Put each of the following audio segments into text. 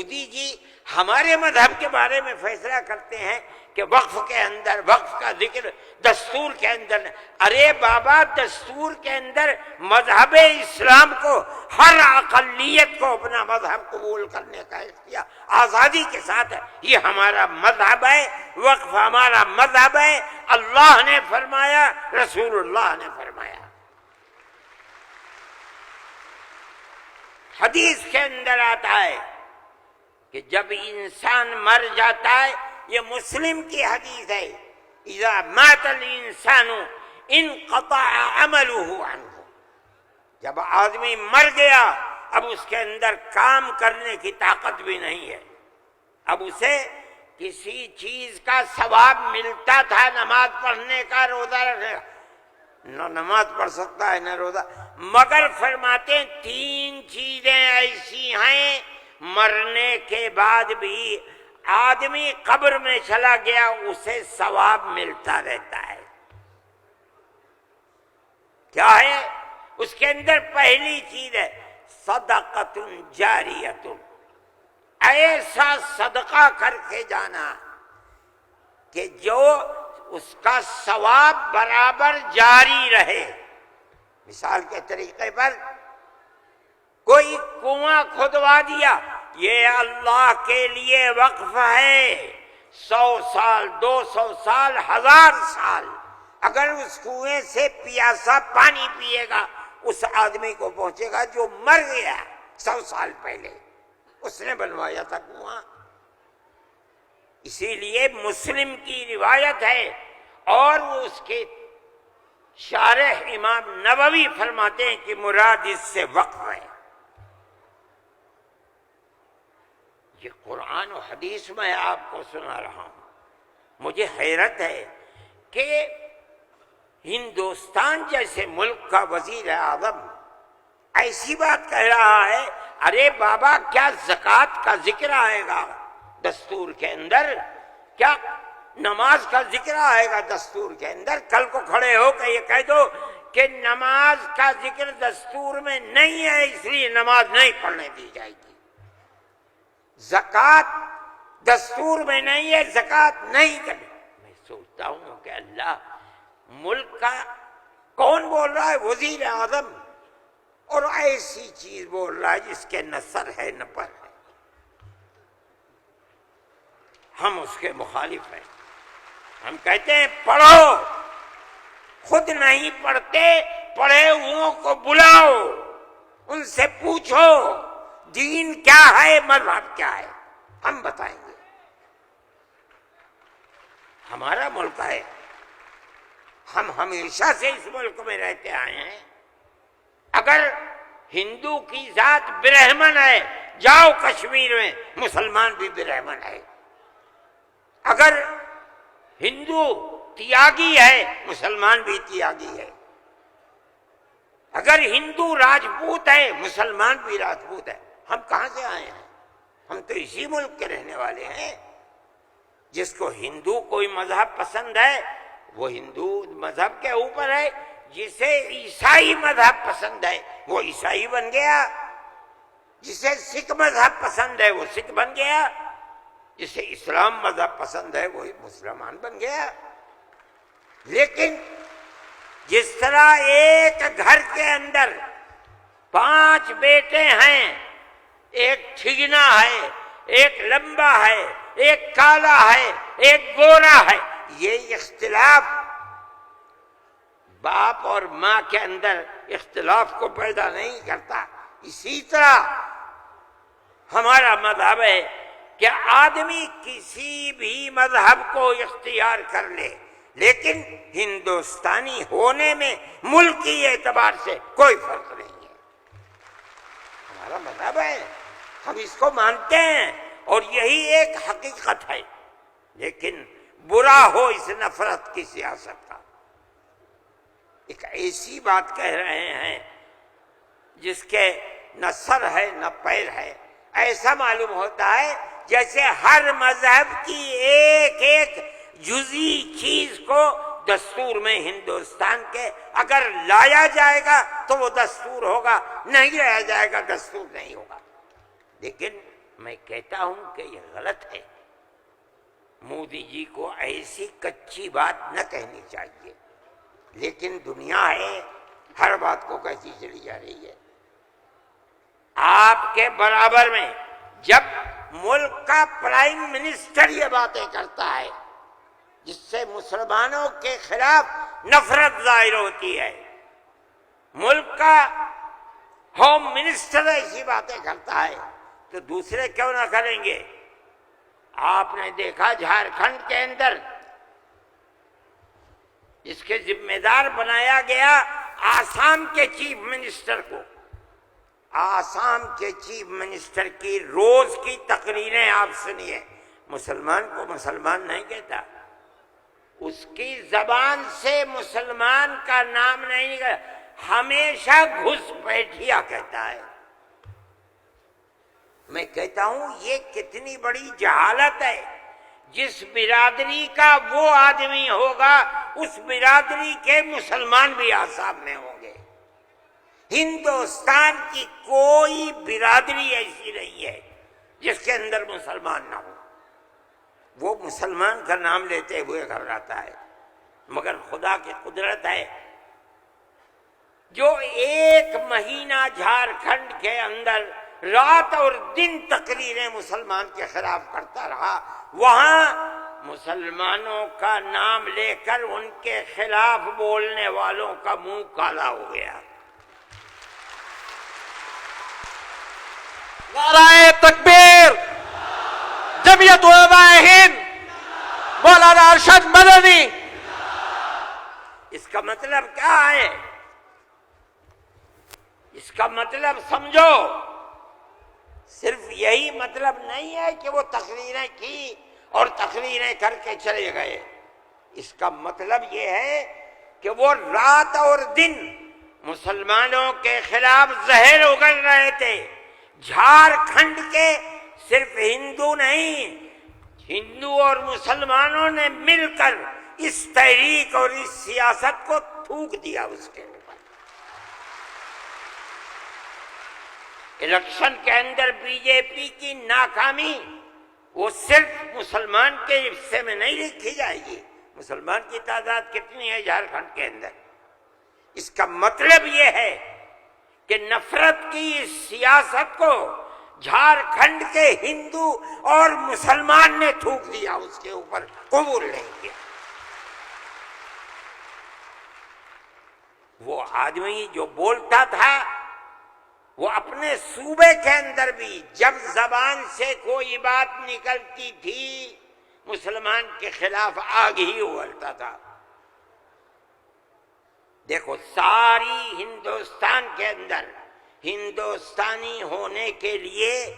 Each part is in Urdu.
مودی جی ہمارے مذہب کے بارے میں فیصلہ کرتے ہیں کہ وقف کے اندر وقف کا ذکر دستور کے اندر. ارے بابا دستور کے اندر مذہب اسلام کو ہر اقلیت کو اپنا مذہب قبول کرنے کا اختیار آزادی کے ساتھ ہے. یہ ہمارا مذہب ہے، وقف ہمارا مذہب ہے. اللہ نے فرمایا، رسول اللہ نے فرمایا. حدیث کے اندر آتا ہے کہ جب انسان مر جاتا ہے، یہ مسلم کی حدیث ہے، اذا مات الانسان انقطع عمله عنه. جب آدمی مر گیا اب اس کے اندر کام کرنے کی طاقت بھی نہیں ہے. اب اسے کسی چیز کا ثواب ملتا تھا، نماز پڑھنے کا، روزہ رکھنے کا، نہ نماز پڑھ سکتا ہے نہ روزہ. مگر فرماتے ہیں تین چیزیں ایسی ہیں مرنے کے بعد بھی آدمی قبر میں چلا گیا اسے ثواب ملتا رہتا ہے. کیا ہے؟ اس کے اندر پہلی چیز ہے صدقۃ جاریۃ، ایسا صدقہ کر کے جانا کہ جو اس کا ثواب برابر جاری رہے. مثال کے طریقے پر کوئی کنواں کھدوا دیا، یہ اللہ کے لیے وقف ہے، 100 سال 200 سال 1000 سال اگر اس کنویں سے پیاسا پانی پیے گا اس آدمی کو پہنچے گا جو مر گیا 100 سال پہلے، اس نے بنوایا تھا کنواں. اسی لیے مسلم کی روایت ہے اور اس کے شارح امام نووی فرماتے ہیں کہ مراد اس سے وقف ہے. یہ قرآن و حدیث میں آپ کو سنا رہا ہوں. مجھے حیرت ہے کہ ہندوستان جیسے ملک کا وزیر اعظم ایسی بات کہہ رہا ہے. ارے بابا کیا زکوٰۃ کا ذکر آئے گا دستور کے اندر؟ کیا نماز کا ذکر آئے گا دستور کے اندر؟ کل کو کھڑے ہو کے یہ کہہ دو کہ نماز کا ذکر دستور میں نہیں ہے اس لیے نماز نہیں پڑھنے دی جائے گی. زکوٰۃ دستور میں نہیں ہے، زکوٰۃ نہیں کرنی. میں سوچتا ہوں کہ اللہ، ملک کا کون بول رہا ہے؟ وزیر اعظم، اور ایسی چیز بول رہا ہے جس کے نہ سر ہے نہ پر ہے. ہم اس کے مخالف ہیں. ہم کہتے ہیں پڑھو، خود نہیں پڑھتے، پڑھے ہوئوں کو بلاؤ، ان سے پوچھو دین کیا ہے، مذہب کیا ہے، ہم بتائیں گے. ہمارا ملک ہے، ہم ہمیشہ سے اس ملک میں رہتے آئے ہیں. اگر ہندو کی ذات برہمن ہے، جاؤ کشمیر میں مسلمان بھی برہمن ہے. اگر ہندو تیاگی ہے، مسلمان بھی تیاگی ہے. اگر ہندو راجپوت ہے، مسلمان بھی راجپوت ہے. ہم کہاں سے آئے ہیں؟ ہم تو اسی ملک کے رہنے والے ہیں. جس کو ہندو کوئی مذہب پسند ہے وہ ہندو مذہب کے اوپر ہے، جسے عیسائی مذہب پسند ہے وہ عیسائی بن گیا، جسے سکھ مذہب پسند ہے وہ سکھ بن گیا، جسے اسلام مذہب پسند ہے وہ مسلمان بن گیا. لیکن جس طرح ایک گھر کے اندر 5 بیٹے ہیں، ایک ٹھگنا ہے، ایک لمبا ہے، ایک کالا ہے، ایک گورا ہے، یہ اختلاف باپ اور ماں کے اندر اختلاف کو پیدا نہیں کرتا. اسی طرح ہمارا مذہب ہے کہ آدمی کسی بھی مذہب کو اختیار کر لے، لیکن ہندوستانی ہونے میں ملکی اعتبار سے کوئی فرق نہیں ہے. ہمارا مذہب ہے، ہم اس کو مانتے ہیں اور یہی ایک حقیقت ہے. لیکن برا ہو اس نفرت کی سیاست کا. ایک ایسی بات کہہ رہے ہیں جس کے نہ سر ہے نہ پیر ہے. ایسا معلوم ہوتا ہے جیسے ہر مذہب کی ایک ایک جزئی چیز کو دستور میں ہندوستان کے اگر لایا جائے گا تو وہ دستور ہوگا، نہیں لایا جائے گا دستور نہیں ہوگا. لیکن میں کہتا ہوں کہ یہ غلط ہے. مودی جی کو ایسی کچی بات نہ کہنی چاہیے، لیکن دنیا ہے، ہر بات کو کہتی چلی جا رہی ہے. آپ کے برابر میں جب ملک کا پرائم منسٹر یہ باتیں کرتا ہے جس سے مسلمانوں کے خلاف نفرت ظاہر ہوتی ہے، ملک کا ہوم منسٹر ایسی باتیں کرتا ہے، تو دوسرے کیوں نہ کریں گے؟ آپ نے دیکھا جھارکھنڈ کے اندر جس کے ذمہ دار بنایا گیا آسام کے چیف منسٹر کو، آسام کے چیف منسٹر کی روز کی تقریریں آپ سنیے، مسلمان کو مسلمان نہیں کہتا، اس کی زبان سے مسلمان کا نام نہیں نکلتا، ہمیشہ گھس بیٹھیا کہتا ہے. میں کہتا ہوں یہ کتنی بڑی جہالت ہے. جس برادری کا وہ آدمی ہوگا اس برادری کے مسلمان بھی آسام میں ہوں گے. ہندوستان کی کوئی برادری ایسی نہیں ہے جس کے اندر مسلمان نہ ہو. وہ مسلمان کا نام لیتے ہوئے گھبراتا ہے، مگر خدا کی قدرت ہے جو ایک مہینہ جھارکھنڈ کے اندر رات اور دن تقریریں مسلمان کے خلاف کرتا رہا، وہاں مسلمانوں کا نام لے کر ان کے خلاف بولنے والوں کا منہ کالا ہو گیا. نعرہ تکبیر، جمعیت علماء ہند، مولانا ارشد مدنی. اس کا مطلب کیا ہے؟ اس کا مطلب سمجھو، صرف یہی مطلب نہیں ہے کہ وہ تقریریں کی اور تقریریں کر کے چلے گئے. اس کا مطلب یہ ہے کہ وہ رات اور دن مسلمانوں کے خلاف زہر اگل رہے تھے. جھارکھنڈ کے صرف ہندو نہیں، ہندو اور مسلمانوں نے مل کر اس تحریک اور اس سیاست کو تھوک دیا اس کے اوپر. الیکشن کے اندر بی جے پی کی ناکامی وہ صرف مسلمان کے حصے میں نہیں لکھی جائے گی. مسلمان کی تعداد کتنی ہے جھارکھنڈ کے اندر؟ اس کا مطلب یہ ہے کہ نفرت کی اس سیاست کو جھارکھنڈ کے ہندو اور مسلمان نے تھوک دیا، اس کے اوپر قبول نہیں کیا. وہ آدمی جو بولتا تھا وہ اپنے صوبے کے اندر بھی جب زبان سے کوئی بات نکلتی تھی مسلمان کے خلاف آگ ہی اگلتا تھا. دیکھو ساری ہندوستان کے اندر ہندوستانی ہونے کے لیے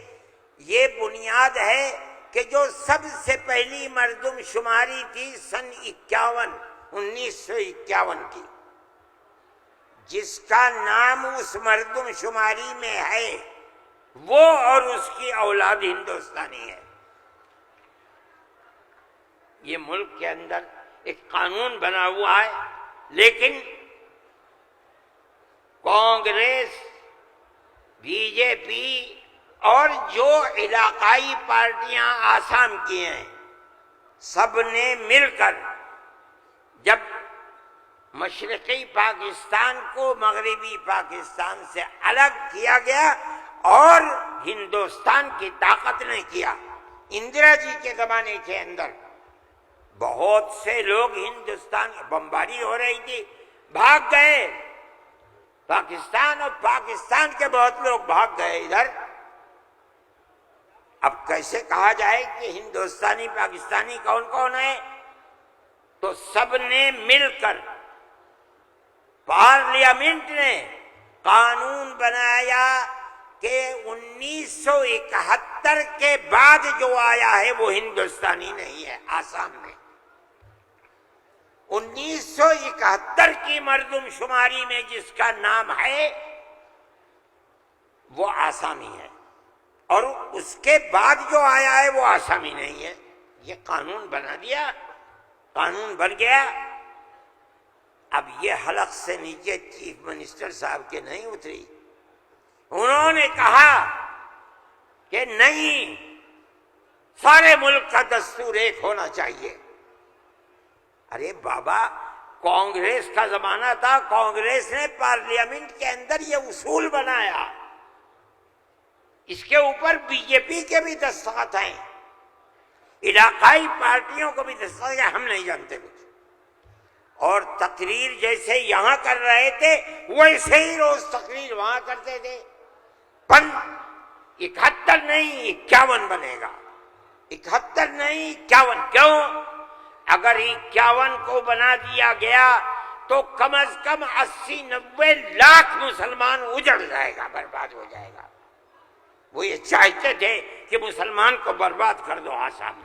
یہ بنیاد ہے کہ جو سب سے پہلی مردم شماری تھی سن 1951 کی، جس کا نام اس مردم شماری میں ہے وہ اور اس کی اولاد ہندوستانی ہے. یہ ملک کے اندر ایک قانون بنا ہوا ہے، لیکن کانگریس، بی جے پی اور جو علاقائی پارٹیاں آسام کی ہیں سب نے مل کر جب مشرقی پاکستان کو مغربی پاکستان سے الگ کیا گیا اور ہندوستان کی طاقت نے کیا. اندرا جی کے زمانے کے اندر بہت سے لوگ ہندوستان، بمباری ہو رہی تھی، بھاگ گئے پاکستان، اور پاکستان کے بہت لوگ بھاگ گئے ادھر. اب کیسے کہا جائے کہ ہندوستانی پاکستانی کون کون ہے؟ تو سب نے مل کر پارلیمنٹ نے قانون بنایا کہ 1971 کے بعد جو آیا ہے وہ ہندوستانی نہیں ہے. آسام میں 1971 کی مردم شماری میں جس کا نام ہے وہ آسامی ہے، اور اس کے بعد جو آیا ہے وہ آسامی نہیں ہے. یہ قانون بنا دیا، قانون بن گیا. اب یہ حلق سے نیچے چیف منسٹر صاحب کے نہیں اتری. انہوں نے کہا کہ نہیں، سارے ملک کا دستور ایک ہونا چاہیے۔ ارے بابا، کانگریس کا زمانہ تھا، کانگریس نے پارلیمنٹ کے اندر یہ اصول بنایا، اس کے اوپر بی جے پی کے بھی دستخط ہیں، علاقائی پارٹیوں کو بھی دستخط ہے، ہم نہیں جانتے کچھ۔ اور تقریر جیسے یہاں کر رہے تھے ویسے ہی روز تقریر وہاں کرتے تھے۔ 71 نہیں 51 بنے گا، 71 نہیں 51۔ کیوں؟ اگر 51 کو بنا دیا گیا تو کم از کم 80-90 لاکھ مسلمان اجڑ جائے گا، برباد ہو جائے گا۔ وہ یہ چاہتے تھے کہ مسلمان کو برباد کر دو آسام میں۔